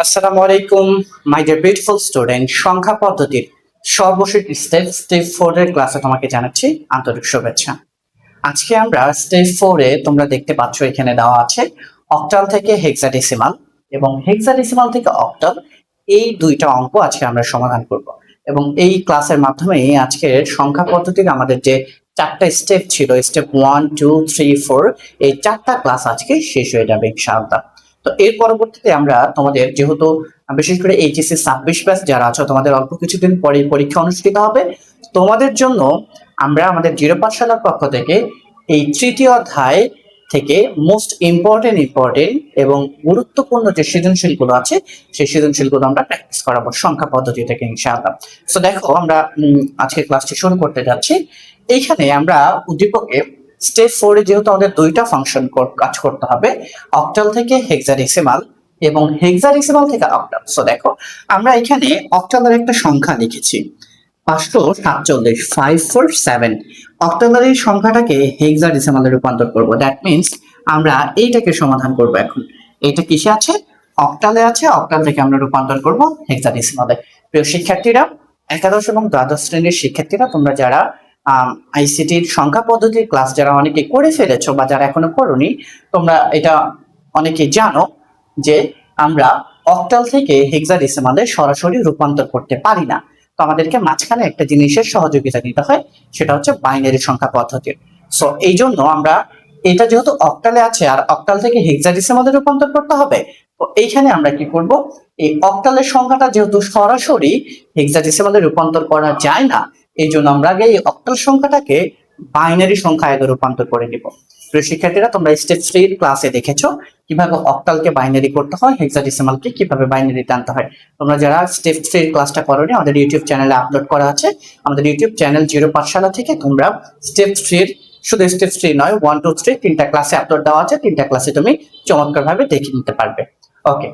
আসসালামু আলাইকুম my dear beautiful student. সংখ্যা পদ্ধতির সর্বশেষ স্টেপ 4 এর ক্লাসে তোমাকে জানাচ্ছি আন্তরিক শুভেচ্ছা। আজকে আমরা স্টেপ 4 এ তোমরা দেখতে পাচ্ছ এখানে দেওয়া আছে অক্টাল থেকে হেক্সাডেসিমাল এবং হেক্সাডেসিমাল থেকে অক্টাল, এই দুইটা অঙ্ক আজকে আমরা সমাধান করব। এবং এই ক্লাসের মাধ্যমে আজকের সংখ্যা পদ্ধতির আমাদের যে চারটা স্টেপ ছিল, স্টেপ 1 2 3 4, এই চারটা ক্লাস আজকে শেষ হয়ে যাবে ইনশাআল্লাহ। তো এর পরবর্তীতে আমরা তোমাদের যেহেতু বিশেষ করে এইচএসসি 26 ব্যাচ যারা আছো, তোমাদের অল্প কিছুদিন পরে পরীক্ষা অনুষ্ঠিত হবে। তোমাদের জন্য আমরা আমাদের জিরো পাঠশালার পক্ষ থেকে এই তৃতীয় অধ্যায় থেকে মোস্ট ইম্পর্টেন্ট এবং গুরুত্বপূর্ণ যে সৃজনশীলগুলো আছে সেই সৃজনশীলগুলো আমরা প্র্যাকটিস করাবো সংখ্যা পদ্ধতি থেকে ইনশাআল্লাহ। সো দেখো আমরা আজকে ক্লাসটি শুরু করতে যাচ্ছি। এইখানে আমরা উদ্দীপকে স্টেপ 4 এ যেহেতু আমাদের দুইটা ফাংশন কাজ করতে হবে, অক্টাল থেকে হেক্সাডেসিমাল এবং হেক্সাডেসিমাল থেকে অক্টাল। সো দেখো আমরা এখানে অক্টালের একটা সংখ্যা লিখেছি 547, 547। অক্টালের এই সংখ্যাটাকে হেক্সাডেসিমালে রূপান্তর করব। দ্যাট মিন্স আমরা এইটাকে সমাধান করব। এখন এটা কিসে আছে? অক্টালে আছে। অক্টাল থেকে আমরা রূপান্তর করব হেক্সাডেসিমালে। প্রিয় শিক্ষার্থীরা, একাদশ এবং দ্বাদশ শ্রেণীর শিক্ষার্থীরা, তোমরা যারা আইসিটির সংখ্যা পদ্ধতির ক্লাস যারা অনেকে করে ফেলেছো বা যারা এখনো করোনি, তোমরা এটা অনেকে জানো যে আমরা অক্টাল থেকে হেক্সাডেসিমালে সরাসরি রূপান্তর করতে পারি না। তো আমাদেরকে মাঝখানে একটা জিনিসের সহযোগিতা নিতে হয়, সেটা হচ্ছে বাইনারি সংখ্যা পদ্ধতির। সো এই জন্য আমরা এটা যেহেতু অক্টালে আছে আর অক্টাল থেকে হেক্সাডেসিমালে রূপান্তর করতে হবে, তো এইখানে আমরা কি করব, এই অক্টালের সংখ্যাটা যেহেতু সরাসরি হেক্সাডেসিমালে রূপান্তর করা যায় না, এই জন্য আমরা আগে এই অক্টাল সংখ্যাটাকে বাইনারি সংখ্যায় রূপান্তর করে নিব। প্রিয় শিক্ষার্থীরা, তোমরা স্টেপ 3 ক্লাসে দেখেছো কিভাবে অক্টালকে বাইনারি করতে হয়, হেক্সাডেসিমালকে কিভাবে বাইনারিতে আনতে হয়। তোমরা যারা স্টেপ 3 ক্লাসটা করোনি, আমাদের ইউটিউব চ্যানেলে আপলোড করা আছে। আমাদের ইউটিউব চ্যানেল জিরো পাঠশালা থেকে তোমরা স্টেপ 3 শুধু স্টেপ 3 নয়, 1 2 3 তিনটা ক্লাসে আপলোড দেওয়া আছে। তিনটা ক্লাসে তুমি চমৎকারভাবে দেখে নিতে পারবে। ওকে,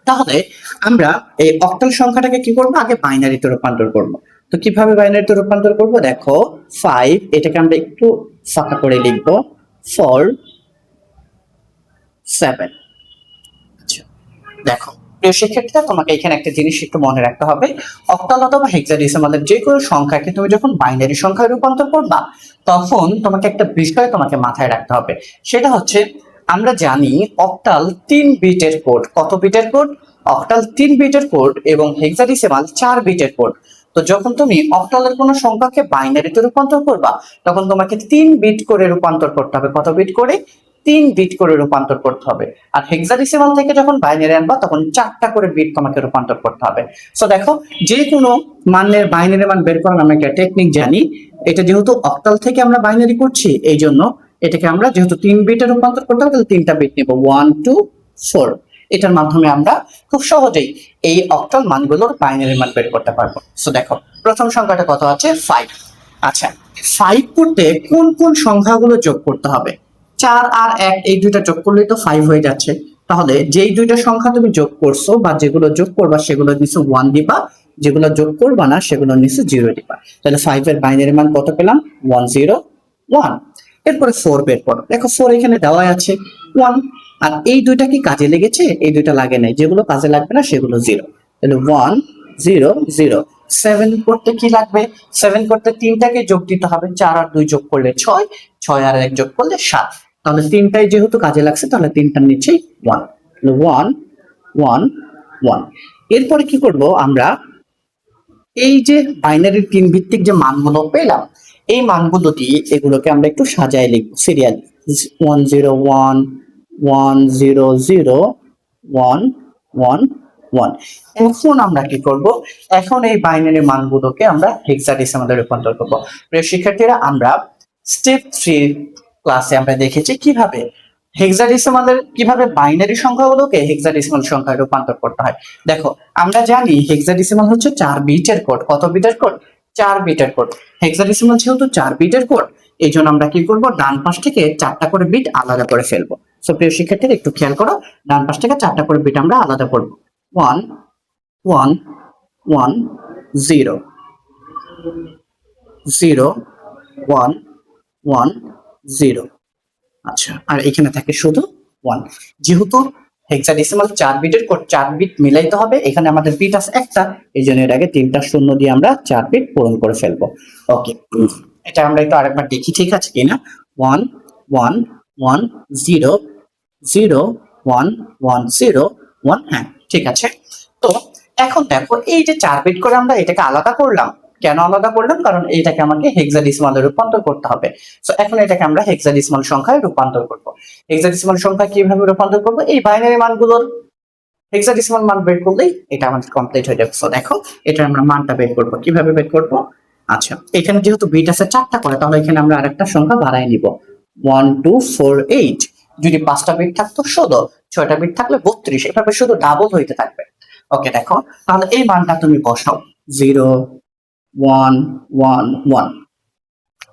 তাহলে আমরা এই অক্টাল সংখ্যাটাকে কি করব, আগে বাইনারিতে রূপান্তর করব। তো কিভাবে বাইনারিতে রূপান্তর করব? দেখো 5, এটাকে আমরা একটু ফাঁকা করে লিখব 4 7। আচ্ছা, দেখো প্রিয় শিক্ষার্থীরা, তোমাকে এখানে একটা জিনিস একটু মনে রাখতে হবে। অক্টাল অথবা হেক্সাডেসিমালের যে কোনো সংখ্যাকে তুমি যখন বাইনারি সংখ্যায় রূপান্তর করবা, তখন তোমাকে একটা বিষয় তোমাকে মাথায় রাখতে হবে। সেটা হচ্ছে, আমরা জানি অক্টাল 3 বিটের কোড। কত বিটের কোড? অক্টাল 3 বিটের কোড এবং হেক্সাডেসিমাল 4 বিটের কোড। তো যখন তুমি অক্টালের কোনো সংখ্যাকে বাইনারিতে রূপান্তর করবা, তখন তোমাকে 3 বিট করে রূপান্তর করতে হবে। কত বিট করে? 3 বিট করে রূপান্তর করতে হবে। আর হেক্সাডেসিমাল থেকে যখন বাইনারি আনবা, তখন 4টা করে বিট তোমাকে রূপান্তর করতে হবে। সো দেখো, যে কোনো মানের বাইনারি মান বের করার আমরা একটা টেকনিক জানি। এটা যেহেতু অক্টাল থেকে আমরা বাইনারি করছি, এই জন্য এটাকে আমরা যেহেতু 3 বিটে রূপান্তর করতে হবে, তাহলে 3টা বিট নেব 1 2 4। এটার মাধ্যমে আমরা খুব সহজেই এই অক্টাল মানগুলোর বাইনারি মান বের করতে পারবো। সো দেখো, প্রথম সংখ্যাটা কত আছে? 5। আচ্ছা, 5 করতে কোন কোন সংখ্যাগুলো যোগ করতে হবে? 4 আর 1, এই দুইটা যোগ করলেই তো 5 হয়ে যাচ্ছে। তাহলে যেই দুইটা সংখ্যা তুমি যোগ করছো বা যেগুলো যোগ করবা সেগুলো নিচে 1 দিবা, যেগুলো যোগ করবা না সেগুলো নিচে 0 দিবা। তাহলে 5 এর বাইনারি মান কত পেলাম? 1 0 1। এরপরে 4 বের করো। দেখো 4 এখানে দেওয়া আছে 1। আর এই দুইটা কি কাজে লেগেছে? এই দুইটা লাগে নাই। যেগুলো কাজে লাগবে না সেগুলো 0। তাহলে 1 0 0। 7 করতে কি লাগবে? 7 করতে তিনটাকে যোগ দিতে হবে। 4 আর 2 যোগ করলে 6, 6 আর 1 যোগ করলে 7। তাহলে তিনটাই যেহেতু কাজে লাগছে, তাহলে তিনটার নিচেই 1। 1 1 1। এরপরে কি করব, আমরা এই যে বাইনারি 3 ভিত্তিক যে মানগুলো পেলাম, এই মানগুলো দিয়ে এগুলোকে আমরা একটু সাজায় লিখব সিরিয়ালি। 1 0 1 1 0 0 1 1 1। এখন আমরা কি করব, এখন এই বাইনারি মানগুলোকে আমরা হেক্সাডেসিমালে রূপান্তর করব। প্রিয় শিক্ষার্থীরা, আমরা স্টেপ 3 ক্লাসে আমরা দেখেছি কিভাবে হেক্সাডেসিমালের কিভাবে বাইনারি সংখ্যাগুলোকে হেক্সাডেসিমাল সংখ্যায় রূপান্তর করতে হয়। দেখো, আমরা জানি হেক্সাডেসিমাল হচ্ছে 4 বিটের কোড। কত বিটের কোড? 4 বিটের কোড। হেক্সাডেসিমাল যেহেতু 4 বিটের কোড, এই জন্য আমরা কি করব, ডান পাশ থেকে 4টা করে বিট আলাদা করে ফেলবো। সো প্রিয় শিক্ষার্থীরা, একটু খেয়াল করো, ডান পাশ থেকে 4টা করে বিট আমরা আলাদা করব। 1 1 1 0 0 1 1 0। আচ্ছা, আর এখানে থাকে শুধু 1। যেহেতু হেক্সাডেসিমাল 4 বিটের কোড, 4 বিট মিলাইতে হবে। এখানে আমাদের বিট আছে একটা, এই জন্য এর আগে 3টা শূন্য দিয়ে আমরা 4 বিট পূরণ করে ফেলবো। ওকে, এটা আমরা একটু আরেকবার দেখি ঠিক আছে কিনা। 1 1 1 0 0 1 1 0 1, হ্যাঁ ঠিক আছে। তো এখন দেখো এই যে 4 বিট করে আমরা এটাকে আলাদা করলাম, কেন আলাদা করলাম? কারণ এইটাকে আমাকে হেক্সাডেসিমালে রূপান্তর করতে হবে। সো এখন এটাকে আমরা হেক্সাডেসিমাল সংখ্যায় রূপান্তর করব। হেক্সাডেসিমাল সংখ্যা কিভাবে রূপান্তর করব? এই বাইনারি মানগুলোর হেক্সাডেসিমাল মান বের করলেই এটা আমাদের কমপ্লিট হয়ে যাবে। সো দেখো এটা আমরা মানটা বের করব, কিভাবে বের করব? আচ্ছা, এখানে যেহেতু বিট আছে 4টা করে, তাহলে এখানে আমরা আরেকটা সংখ্যা বাড়াই নিব, 1 2 4 8। যদি 5টা বিট থাকতো 16, 6টা বিট থাকলে 32, এভাবে শুধু ডাবল হইতে থাকবে। ওকে দেখো, তাহলে এই মানটা তুমি বসাও, 0 1 1 1।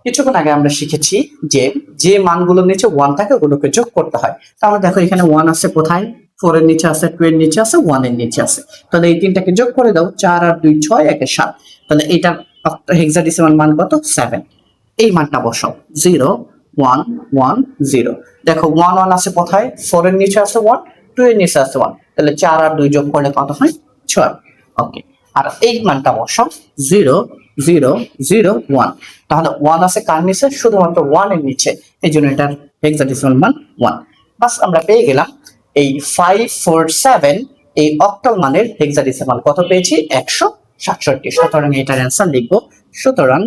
কিছুক্ষণ আগে আমরা শিখেছি যে যে মানগুলো নিচে 1 থাকে ওগুলোকে যোগ করতে হয়। তাহলে দেখো এখানে 1 আছে কোথায়? 4 এর নিচে আছে, 2 এর নিচে আছে, 1 এর নিচে আছে। তাহলে এই তিনটাকে যোগ করে দাও, 4 আর 2 6, 1 এ 7। তাহলে এটা হেক্সাডেসিমাল মান কত? 7। এই মানটা বসাও, 0 1 1 0। দেখো 1 1 আছে কোথায়? 4 এর নিচে আছে 1, 2 এর নিচে আছে 1। তাহলে 4 আর 2 যোগ করলে কত হয়? 6। ওকে, আর এই মানটা বসাও, 0 0 0 1। তাহলে 1 আছে কার নিচে? শুধুমাত্র 1 এর নিচে, এই জন্য এটার হেক্সাডেসিমাল মান 1। বাস আমরা পেয়ে গেলাম এই 547, এই অক্টাল মানের হেক্সাডেসিমাল কত পেয়েছি? 167। সুতরাং এটার অ্যান্সার লিখবো, সুতরাং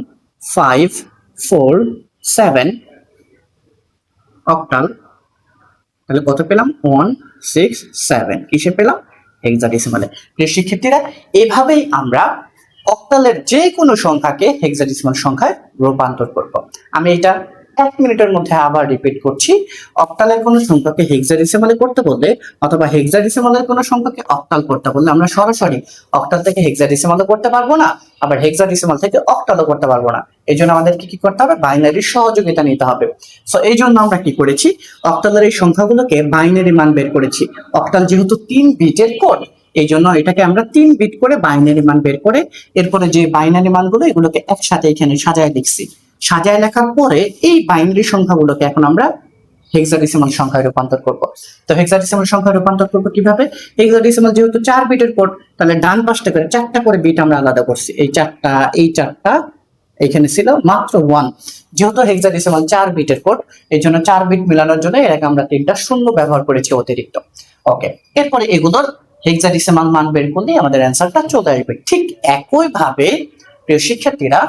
547 অক্টাল, তাহলে কত পেলাম? 167। কিসে পেলাম? হেক্সাডেসিমালে। প্রিয় শিক্ষার্থীরা, এভাবেই আমরা অক্টালের যে কোনো সংখ্যাকে হেক্সাডেসিমাল সংখ্যায় রূপান্তর করব। আমি এটা 1 মিনিটের মধ্যে আবার রিপিট করছি। অক্টালের কোনো সংখ্যাকে হেক্সাডেসিমালে করতে বললে অথবা হেক্সাডেসিমালের কোনো সংখ্যাকে অক্টাল করতে বললে আমরা সরাসরি অক্টাল থেকে হেক্সাডেসিমালও করতে পারবো না, আবার হেক্সাডেসিমাল থেকে অক্টালও করতে পারবো না। এই জন্য আমাদেরকে কি করতে হবে? বাইনারির সহযোগিতা নিতে হবে। সো এই জন্য আমরা কি করেছি? অক্টালের এই সংখ্যাগুলোকে বাইনারি মান বের করেছি। অক্টাল যেহেতু 3 বিটের কোড, এই জন্য এটাকে আমরা 3 বিট করে বাইনারি মান বের করে এরপরে যে বাইনারি মানগুলো এগুলোকে একসাথে এখানে সাজায় লিখছি। সাজায় লেখার পরে এই বাইনারি সংখ্যাগুলোকে এখন আমরা হেক্সাডেসিমাল সংখ্যায় রূপান্তর করব। তো হেক্সাডেসিমাল সংখ্যায় রূপান্তর করব কিভাবে? হেক্সাডেসিমাল যেহেতু 4 বিটের কোড, তাহলে ডান পাশটা করে 4টা করে বিট আমরা আলাদা করছি। এই 4টা, এই 4টা, এখানে ছিল মাত্র 1। যেহেতু হেক্সাডেসিমাল 4 বিটের কোড, এই জন্য 4 বিট মেলানোর জন্য এর আগে আমরা 3টা শূন্য ব্যবহার করেছি অতিরিক্ত। ওকে, এরপরে এগুলোর হেক্সাডেসিমাল মান বের করলেই আমাদের অ্যান্সারটা চলে আসবে। ঠিক একই ভাবে প্রিয় শিক্ষার্থীরা,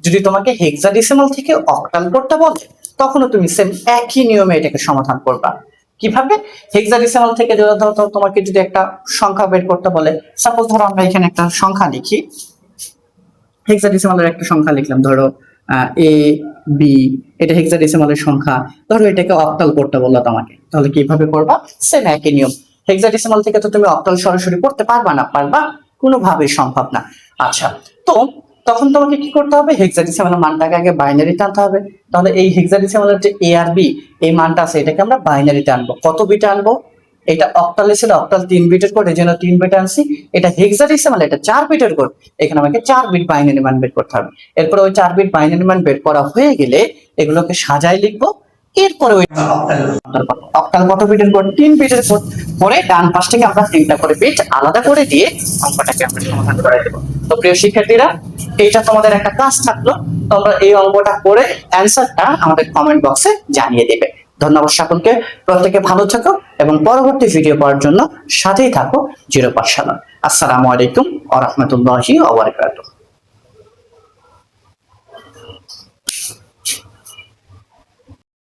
যদি তোমাকে হেক্সাডেসিমাল থেকে অক্টাল করতে বলে তখনও তুমি সেম একই নিয়মে এটাকে সমাধান করবা। কিভাবে? হেক্সাডেসিমাল থেকে ধরো তোমাকে যদি একটা সংখ্যা বের করতে বলে, সাপোজ ধরো আমরা এখানে একটা সংখ্যা লিখি, হেক্সাডেসিমালের একটা সংখ্যা লিখলাম, ধরো এ বি, এটা হেক্সাডেসিমালের সংখ্যা। ধরো এটাকে অক্টাল করতে বললো তোমাকে, তাহলে কিভাবে করবা? সেম একই নিয়ম। হেক্সাডেসিমাল থেকে তো তুমি অক্টাল সরাসরি করতে পারবা না, পারবা? কোনোভাবেই সম্ভব না। আচ্ছা, তো তখন তোমাকে কি করতে হবে? হেক্সাডেসিমালের মানটাকে আগে বাইনারিতে আনতে হবে। তাহলে এই হেক্সাডেসিমালের যে এ আর বি, এই মানটা আছে, এটাকে আমরা বাইনারিতে আনবো। কত বিটে আনবো? এটা অক্টালে ছিল, অক্টাল 3 বিটের কোড, এই জন্য 3 বিট আনছি। এটা হেক্সাডেসিমাল, এটা 4 বিটের কোড, এখানে আমাকে 4 বিট বাইনারি মান বের করতে হবে। এরপর ওই 4 বিট বাইনারি মান বের করা হয়ে গেলে এগুলোকে সাজায় লিখবো। এরপরে ওই অক্টাল কত বিটের কোড? 3 বিটের কোড। পরে ডান পাশ থেকে আমরা 3টা করে বিট আলাদা করে দিয়ে অঙ্কটাকে আমরা সমাধান করে দেব। তো প্রিয় শিক্ষার্থীরা, এইটা তোমাদের একটা কাজ থাকলো, তোমরা এই অঙ্কটা করে অ্যান্সারটা আমাদের কমেন্ট বক্সে জানিয়ে দেবে। ধন্যবাদ সকলকে, প্রত্যেকে ভালো থাকো এবং পরবর্তী ভিডিও পাওয়ার জন্য সাথেই থাকো জিরো পাঠশালা। আসসালামু আলাইকুম ওয়া রাহমাতুল্লাহি ওয়া বারাকাতুহু।